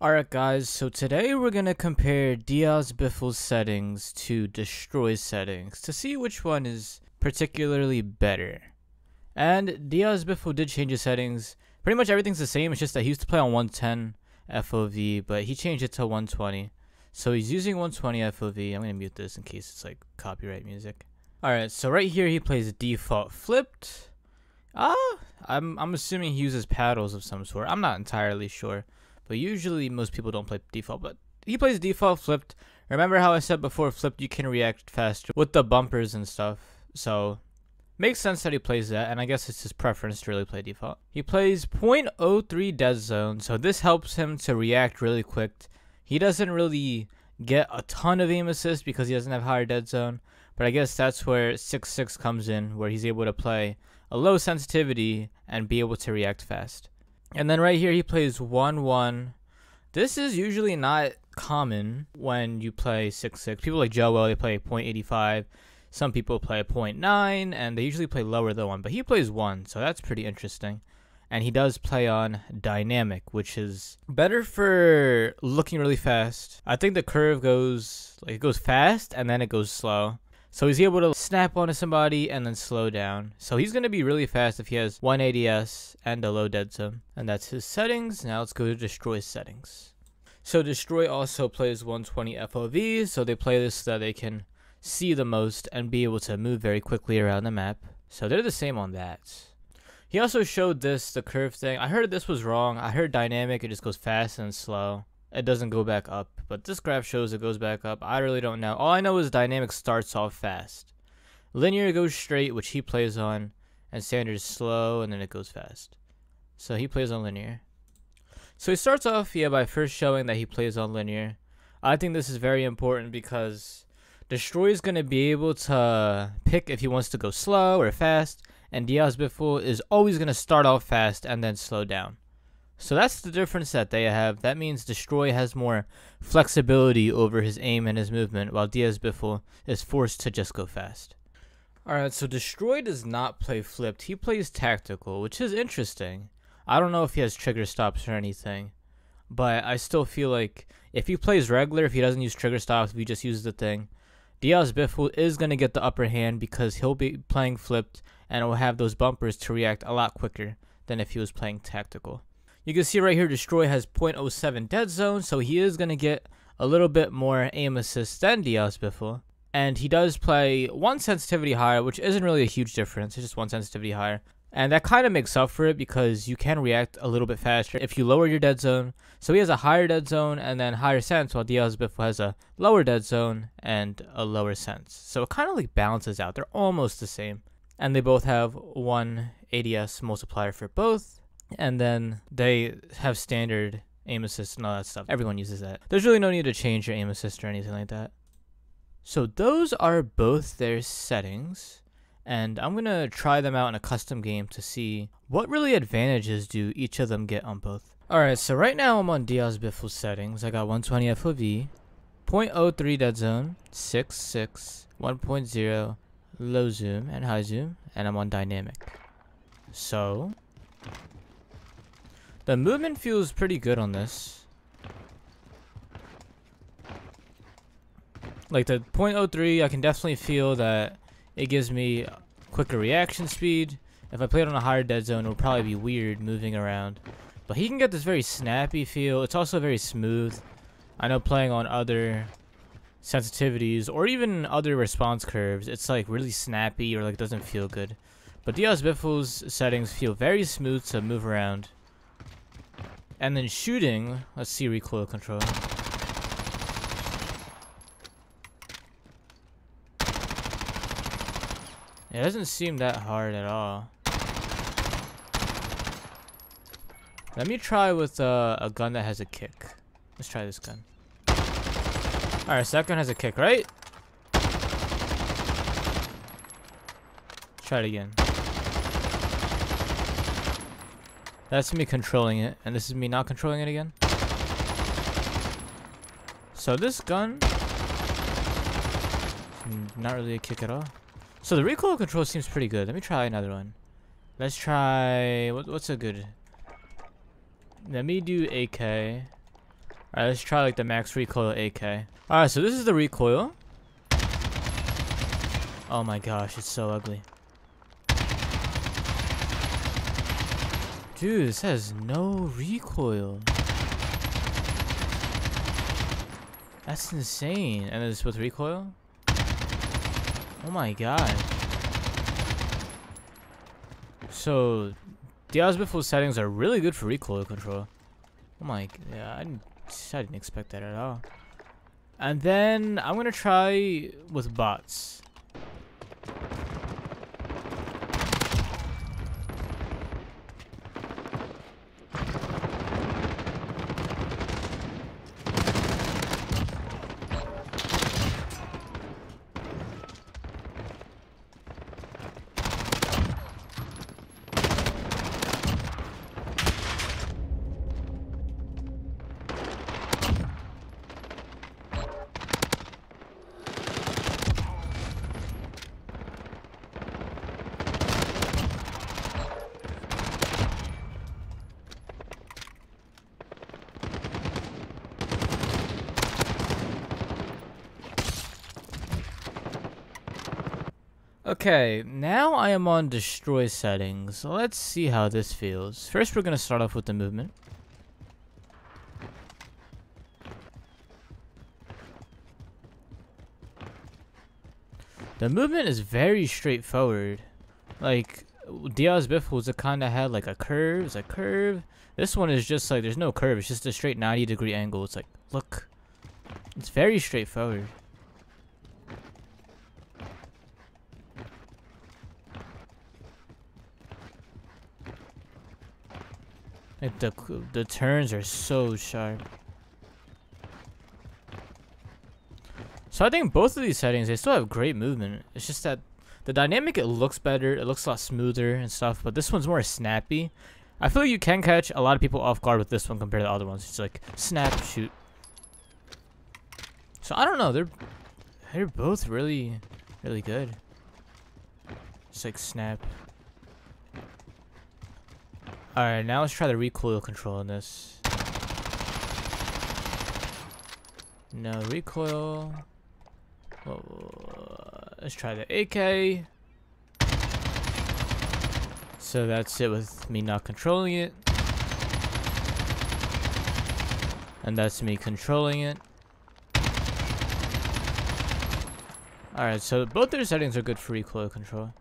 Alright guys, so today we're going to compare Diaz Biffle's settings to Destroy's settings to see which one is particularly better. And Diaz Biffle did change his settings. Pretty much everything's the same, it's just that he used to play on 110 FOV, but he changed it to 120. So he's using 120 FOV. I'm going to mute this in case it's like copyright music. Alright, so right here he plays default flipped. I'm assuming he uses paddles of some sort. I'm not entirely sure. But usually most people don't play default, but he plays default flipped. Remember how I said before, flipped you can react faster with the bumpers and stuff. So makes sense that he plays that, and I guess it's his preference to really play default. He plays 0.03 dead zone, so this helps him to react really quick. He doesn't really get a ton of aim assist because he doesn't have higher dead zone, but I guess that's where 6.6 comes in, where he's able to play a low sensitivity and be able to react fast. And then right here he plays 1-1. This is usually not common when you play 6.6. People like Joel, they play 0.85. Some people play 0.9, and they usually play lower than 1. But he plays 1, so that's pretty interesting. And he does play on dynamic, which is better for looking really fast. I think the curve goes fast and then it goes slow. So he's able to snap onto somebody and then slow down. So he's going to be really fast if he has 1 ADS and a low dead zone. And that's his settings. Now let's go to Destroy's settings. So Destroy also plays 120 FOV. So they play this so that they can see the most and be able to move very quickly around the map. So they're the same on that. He also showed this, the curve thing. I heard this was wrong. I heard dynamic, it just goes fast and slow. It doesn't go back up, but this graph shows it goes back up. I really don't know. All I know is dynamic starts off fast. Linear goes straight, which he plays on, and standard is slow, and then it goes fast. So he plays on linear. So he starts off, by first showing that he plays on linear. I think this is very important because Destroy is going to be able to pick if he wants to go slow or fast, and Diaz Biffle is always going to start off fast and then slow down. So that's the difference that they have. That means Destroy has more flexibility over his aim and his movement, while Diaz Biffle is forced to just go fast. Alright, so Destroy does not play flipped. He plays tactical, which is interesting. I don't know if he has trigger stops or anything, but I still feel like if he plays regular, if he doesn't use trigger stops, if he just uses the thing, Diaz Biffle is going to get the upper hand because he'll be playing flipped and will have those bumpers to react a lot quicker than if he was playing tactical. You can see right here, Destroy has 0.07 dead zone, so he is going to get a little bit more aim assist than Diaz Biffle. And he does play 1 sensitivity higher, which isn't really a huge difference. It's just 1 sensitivity higher. And that kind of makes up for it because you can react a little bit faster if you lower your dead zone. So he has a higher dead zone and then higher sense, while Diaz Biffle has a lower dead zone and a lower sense. So it kind of like balances out. They're almost the same. And they both have 1 ADS multiplier for both. And then they have standard aim assist and all that stuff. Everyone uses that. There's really no need to change your aim assist or anything like that. So those are both their settings. And I'm going to try them out in a custom game to see what really advantages do each of them get on both. Alright, so right now I'm on Diaz Biffle's settings. I got 120 FOV, 0.03 dead zone, 6.6, 1.0, low zoom and high zoom, and I'm on dynamic. So the movement feels pretty good on this. Like the 0.03, I can definitely feel that it gives me quicker reaction speed. If I played on a higher dead zone, it would probably be weird moving around. But he can get this very snappy feel. It's also very smooth. I know playing on other sensitivities or even other response curves, it's like really snappy or like doesn't feel good. But Diaz Biffle's settings feel very smooth to move around. And then shooting, let's see recoil control. It doesn't seem that hard at all. Let me try with a gun that has a kick. Let's try this gun. Alright, so that gun has a kick, right? Try it again. That's me controlling it, and this is me not controlling it again. So this gun, not really a kick at all. So the recoil control seems pretty good. Let me try another one. Let's try, what's a good? Let me do AK. Alright, let's try like the max recoil AK. Alright, so this is the recoil. Oh my gosh, it's so ugly. Dude, this has no recoil. That's insane. And it's with recoil? Oh my god. So, Diaz Biffle's settings are really good for recoil control. Oh my, yeah, I didn't expect that at all. And then I'm gonna try with bots. Okay, now I am on destroy settings. So let's see how this feels. First, we're gonna start off with the movement. The movement is very straightforward. Like, Diaz Biffles, it kind of had like a curve. It's a curve. This one is just like, there's no curve. It's just a straight 90-degree angle. It's like, look. It's very straightforward. Like the turns are so sharp. So I think both of these settings, they still have great movement. It's just that the dynamic, it looks better. It looks a lot smoother and stuff. But this one's more snappy. I feel like you can catch a lot of people off guard with this one compared to the other ones. It's like snap, shoot. So I don't know. They're both really, really good. Just like snap. Alright, now let's try the recoil control on this. No recoil. Let's try the AK. So that's it with me not controlling it. And that's me controlling it. Alright, so both their settings are good for recoil control.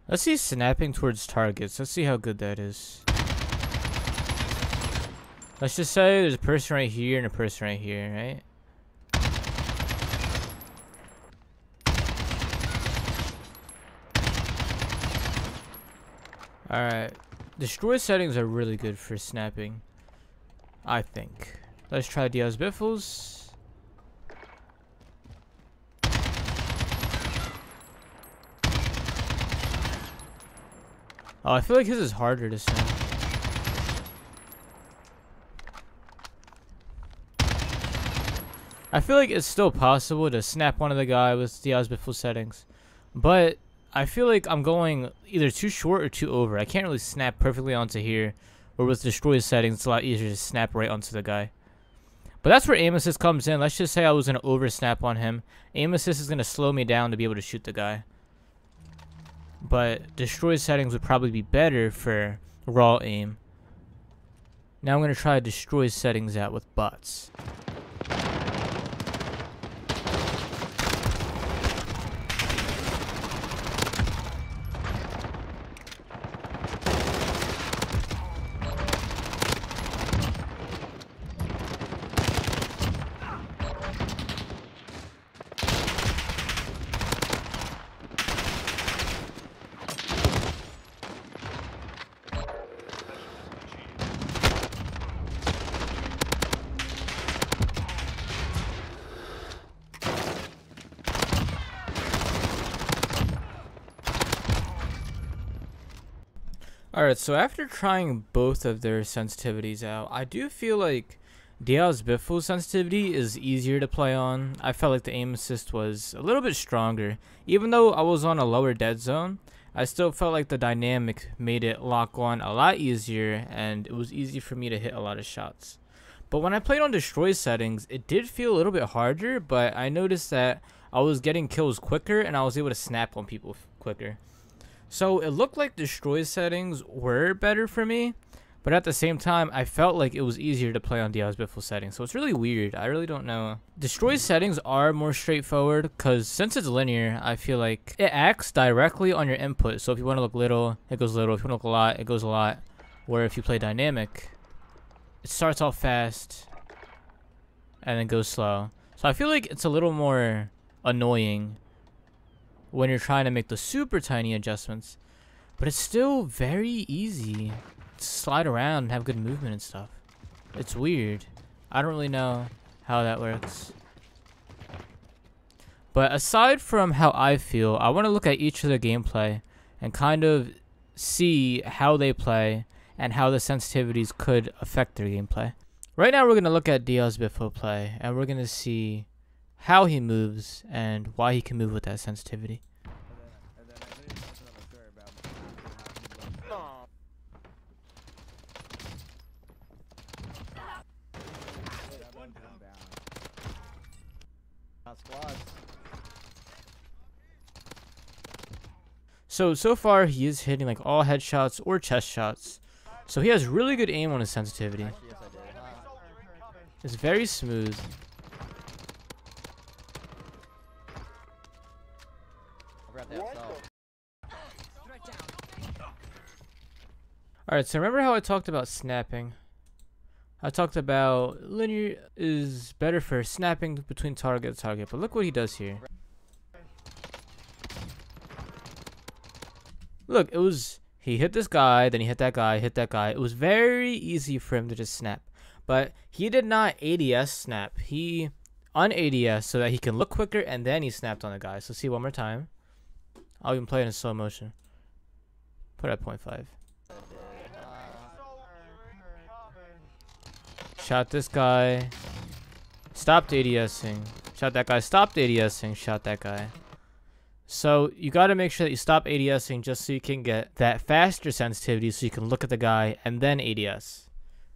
Let's see snapping towards targets. Let's see how good that is. Let's just say there's a person right here and a person right here, right? Alright. Destroy settings are really good for snapping, I think. Let's try Diaz Biffles. Oh, I feel like his is harder to snap. I feel like it's still possible to snap one of the guy with Diaz Biffle settings, but I feel like I'm going either too short or too over. I can't really snap perfectly onto here, or with destroy settings, it's a lot easier to snap right onto the guy. But that's where aim assist comes in. Let's just say I was going to over snap on him. Aim assist is going to slow me down to be able to shoot the guy. But destroy settings would probably be better for raw aim. Now I'm going to try destroy settings out with bots. Alright, so after trying both of their sensitivities out, I do feel like Diaz Biffle's sensitivity is easier to play on. I felt like the aim assist was a little bit stronger. Even though I was on a lower dead zone, I still felt like the dynamic made it lock on a lot easier, and it was easy for me to hit a lot of shots. But when I played on destroy settings, it did feel a little bit harder, but I noticed that I was getting kills quicker and I was able to snap on people quicker. So it looked like destroy settings were better for me, but at the same time, I felt like it was easier to play on Diaz Biffle settings. So it's really weird. I really don't know. Destroy settings are more straightforward because since it's linear, I feel like it acts directly on your input. So if you want to look little, it goes little. If you want to look a lot, it goes a lot. Where if you play dynamic, it starts off fast and then goes slow. So I feel like it's a little more annoying when you're trying to make the super tiny adjustments, but it's still very easy to slide around and have good movement and stuff. It's weird. I don't really know how that works. But aside from how I feel, I want to look at each of the gameplay and kind of see how they play and how the sensitivities could affect their gameplay. Right now we're going to look at Diaz Biffle play, and we're going to see how he moves and why he can move with that sensitivity. So far he is hitting like all headshots or chest shots. So he has really good aim on his sensitivity. It's very smooth. Alright, so remember how I talked about snapping? I talked about linear is better for snapping between target to target, but look what he does here. Look, he hit this guy, then he hit that guy, hit that guy. It was very easy for him to just snap. But he did not ADS snap. He un-ADS so that he can look quicker, and then he snapped on the guy. So see one more time. I'll even play it in slow motion. Put it at 0.5. Shot this guy. Stopped ADSing. Shot that guy. Stopped ADSing. Shot that guy. So you got to make sure that you stop ADSing just so you can get that faster sensitivity so you can look at the guy and then ADS.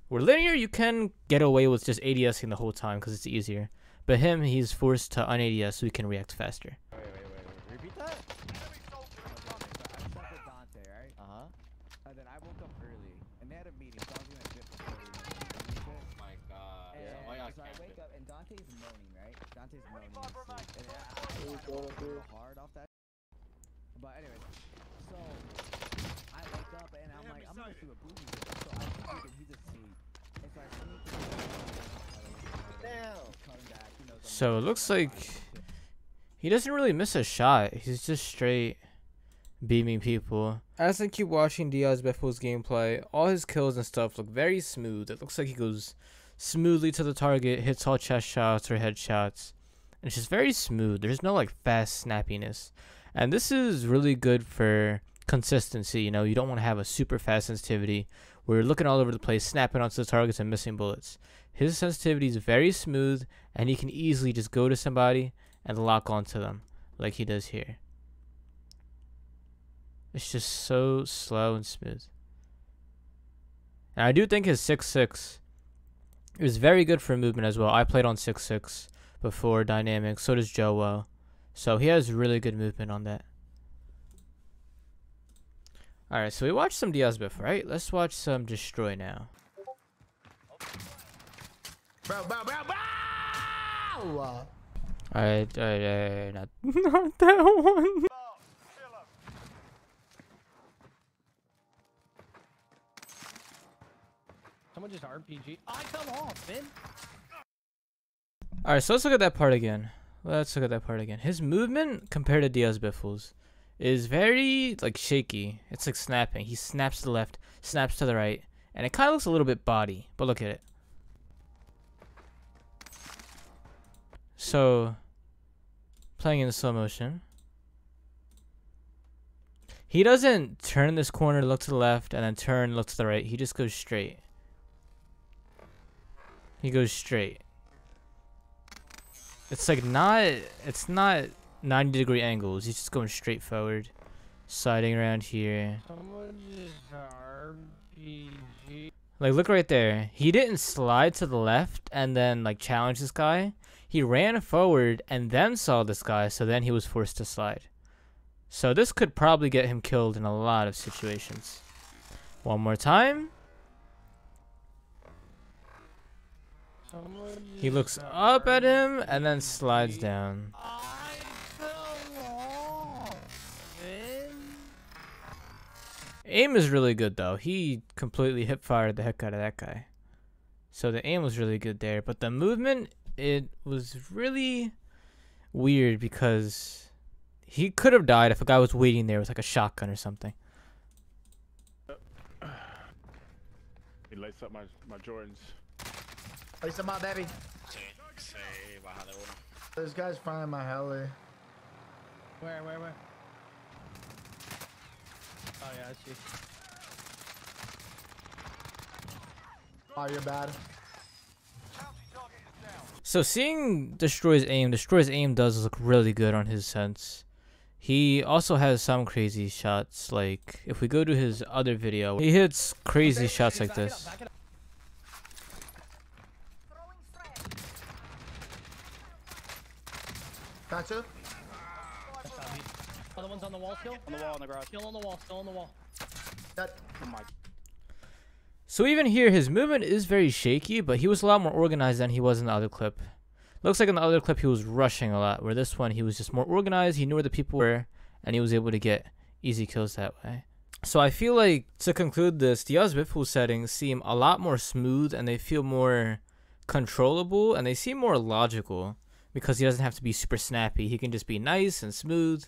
Where linear, you can get away with just ADSing the whole time because it's easier. But him, he's forced to un-ADS so he can react faster. Wait. Repeat that? I slept with Dante, right? And then I woke up early, and they had a meeting, so I was gonna dip before we went to the meeting. Oh my god. And so I wake up, and Dante's moaning, right? Dante's moaning in sleep. And I go hard off that. But anyways, so I wake up, and I'm like, I'm gonna see what Boozy's doing. So I see that he's asleep. And so I sneak in. So it looks like he doesn't really miss a shot. He's just straight beaming people. As I keep watching Diaz Biffle's gameplay, all his kills and stuff look very smooth. It looks like he goes smoothly to the target, hits all chest shots or headshots. And it's just very smooth. There's no like fast snappiness. And this is really good for consistency. You know, you don't want to have a super fast sensitivity where you're looking all over the place, snapping onto the targets and missing bullets. His sensitivity is very smooth, and he can easily just go to somebody and lock onto them like he does here. It's just so slow and smooth. And I do think his 6.6 is very good for movement as well. I played on 6.6 before dynamic, so does Joe. So he has really good movement on that. Alright, so we watched some Diaz Biff, right? Let's watch some Destroy now. Alright, not that one. Someone just RPG. I fell off, man. Alright, so let's look at that part again. His movement compared to Diaz Biffle's is very like shaky. It's like snapping. He snaps to the left, snaps to the right, and it kind of looks a little bit body, but look at it. So playing in slow motion, he doesn't turn this corner, look to the left, and then turn, look to the right. He just goes straight. He goes straight. It's like not 90-degree angles. He's just going straight forward. sliding around here. Someone just RPG. Like, look right there. He didn't slide to the left and then, like, challenge this guy. He ran forward and then saw this guy, so then he was forced to slide. So this could probably get him killed in a lot of situations. One more time. He looks up at him and then slides down. Aim is really good though. He completely hip fired the heck out of that guy. So the aim was really good there. But the movement, it was really weird because he could have died if a guy was waiting there with like a shotgun or something. He lights up my Jordans. Lights up my baby. This guy's finding my heli. Where? Oh yeah, I see. Oh, you're bad. So seeing Destroy's aim does look really good on his sense. He also has some crazy shots, like if we go to his other video, he hits crazy shots like this. Got two. Other one's on the wall still? On the wall, on the garage. Still on the wall, still on the wall. That. Oh my. So even here, his movement is very shaky, but he was a lot more organized than he was in the other clip. Looks like in the other clip he was rushing a lot, where this one he was just more organized, he knew where the people were, and he was able to get easy kills that way. So I feel like, to conclude this, Diaz Biffle's settings seem a lot more smooth, and they feel more controllable, and they seem more logical, because he doesn't have to be super snappy. He can just be nice and smooth,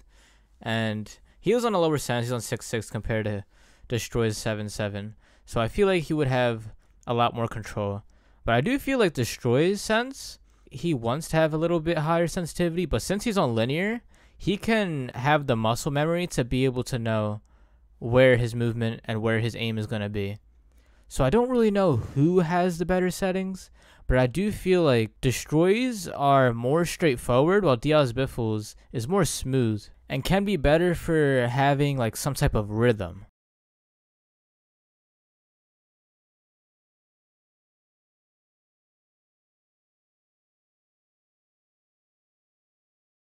and he was on a lower sense, he's on 6.6 compared to Destroy's 7.7. So I feel like he would have a lot more control. But I do feel like Destroy's sense, he wants to have a little bit higher sensitivity, but since he's on linear, he can have the muscle memory to be able to know where his movement and where his aim is going to be. So I don't really know who has the better settings, but I do feel like Destroy's are more straightforward, while Diaz Biffle's is more smooth and can be better for having like some type of rhythm.